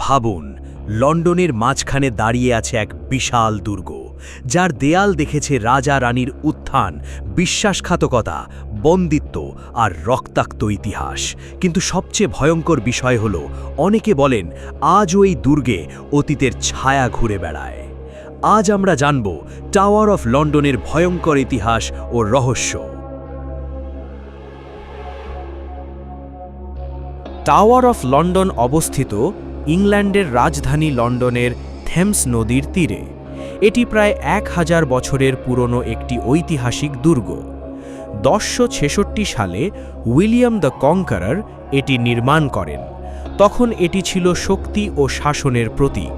ভাবুন, লন্ডনের মাঝখানে দাঁড়িয়ে আছে এক বিশাল দুর্গ, যার দেয়াল দেখেছে রাজা রানীর উত্থান, বিশ্বাসঘাতকতা, বন্দিত্ব আর রক্তাক্ত ইতিহাস। কিন্তু সবচেয়ে ভয়ঙ্কর বিষয় হল, অনেকে বলেন আজও এই দুর্গে অতীতের ছায়া ঘুরে বেড়ায়। আজ আমরা জানব টাওয়ার অফ লন্ডনের ভয়ঙ্কর ইতিহাস ও রহস্য। টাওয়ার অফ লন্ডন অবস্থিত ইংল্যান্ডের রাজধানী লন্ডনের থেমস নদীর তীরে। এটি প্রায় 1000 বছরের পুরনো একটি ঐতিহাসিক দুর্গ। 1066 সালে উইলিয়াম দ্য কনকারার এটি নির্মাণ করেন। তখন এটি ছিল শক্তি ও শাসনের প্রতীক।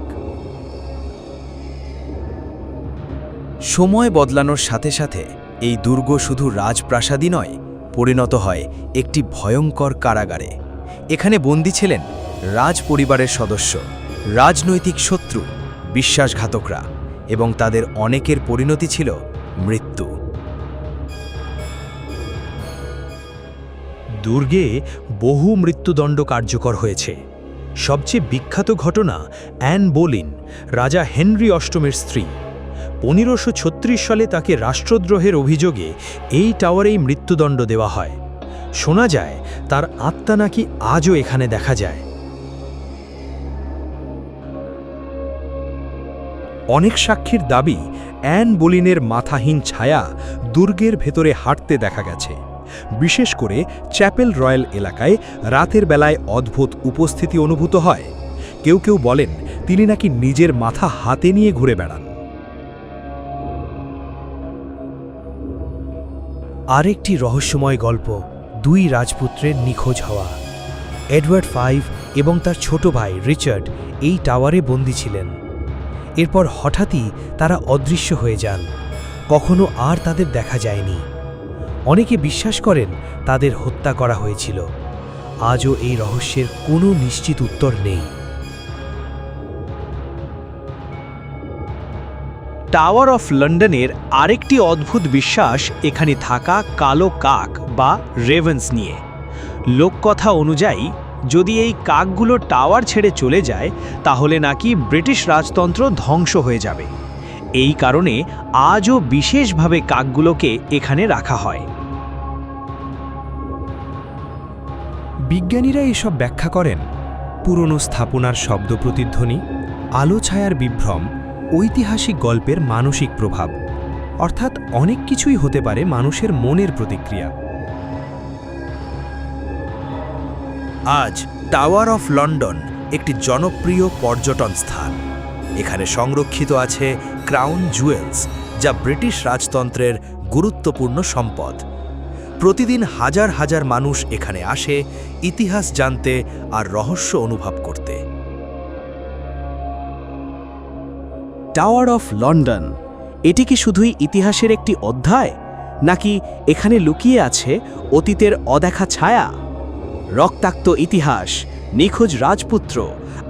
সময় বদলানোর সাথে সাথে এই দুর্গ শুধু রাজপ্রাসাদই নয়, পরিণত হয় একটি ভয়ঙ্কর কারাগারে। এখানে বন্দী ছিলেন রাজ পরিবারের সদস্য, রাজনৈতিক শত্রু, বিশ্বাসঘাতকরা, এবং তাদের অনেকের পরিণতি ছিল মৃত্যু। দুর্গে বহু মৃত্যুদণ্ড কার্যকর হয়েছে। সবচেয়ে বিখ্যাত ঘটনা অ্যান বোলিন, রাজা হেনরি অষ্টমের স্ত্রী। 1536 সালে তাকে রাষ্ট্রদ্রোহের অভিযোগে এই টাওয়ারেই মৃত্যুদণ্ড দেওয়া হয়। শোনা যায় তার আত্মা নাকি আজও এখানে দেখা যায়। অনেক সাক্ষীর দাবি, অ্যান বোলিনের মাথাহীন ছায়া দুর্গের ভেতরে হাঁটতে দেখা গেছে। বিশেষ করে চ্যাপেল রয়্যাল এলাকায় রাতের বেলায় অদ্ভুত উপস্থিতি অনুভূত হয়। কেউ কেউ বলেন তিনি নাকি নিজের মাথা হাতে নিয়ে ঘুরে বেড়ান। আরেকটি রহস্যময় গল্প, 2 রাজপুত্রের নিখোঁজ হওয়া। এডওয়ার্ড 5 এবং তার ছোট ভাই রিচার্ড এই টাওয়ারে বন্দী ছিলেন। এরপর হঠাৎই তারা অদৃশ্য হয়ে যান, কখনো আর তাদের দেখা যায়নি। অনেকে বিশ্বাস করেন তাদের হত্যা করা হয়েছিল। আজও এই রহস্যের কোনো নিশ্চিত উত্তর নেই। টাওয়ার অফ লন্ডনের আরেকটি অদ্ভুত বিশ্বাস এখানে থাকা কালো কাক বা রেভেন্স নিয়ে। লোককথা অনুযায়ী যদি এই কাকগুলো টাওয়ার ছেড়ে চলে যায়, তাহলে নাকি ব্রিটিশ রাজতন্ত্র ধ্বংস হয়ে যাবে। এই কারণে আজও বিশেষভাবে কাকগুলোকে এখানে রাখা হয়। বিজ্ঞানীরা এসব ব্যাখ্যা করেন পুরনো স্থাপনার শব্দ প্রতিধ্বনি, আলো ছায়ার বিভ্রম, ঐতিহাসিক গল্পের মানসিক প্রভাব। অর্থাৎ অনেক কিছুই হতে পারে মানুষের মনের প্রতিক্রিয়া। আজ টাওয়ার অফ লন্ডন একটি জনপ্রিয় পর্যটন স্থান। এখানে সংরক্ষিত আছে ক্রাউন জুয়েলস, যা ব্রিটিশ রাজতন্ত্রের গুরুত্বপূর্ণ সম্পদ। প্রতিদিন হাজার হাজার মানুষ এখানে আসে ইতিহাস জানতে আর রহস্য অনুভব করতে। টাওয়ার অফ লন্ডন, এটি কি শুধুই ইতিহাসের একটি অধ্যায়, নাকি এখানে লুকিয়ে আছে অতীতের অদেখা ছায়া? রক্তাক্ত ইতিহাস, নিখোঁজ রাজপুত্র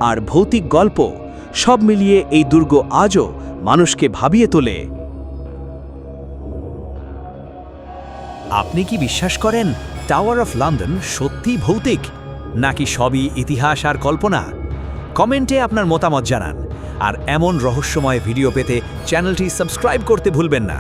আর ভৌতিক গল্প, সব মিলিয়ে এই দুর্গ আজও মানুষকে ভাবিয়ে তোলে। আপনি কি বিশ্বাস করেন টাওয়ার অফ লন্ডন সত্যিই ভৌতিক, নাকি সবই ইতিহাস আর কল্পনা? কমেন্টে আপনার মতামত জানান। আর এমন রহস্যময় ভিডিও পেতে চ্যানেলটি সাবস্ক্রাইব করতে ভুলবেন না।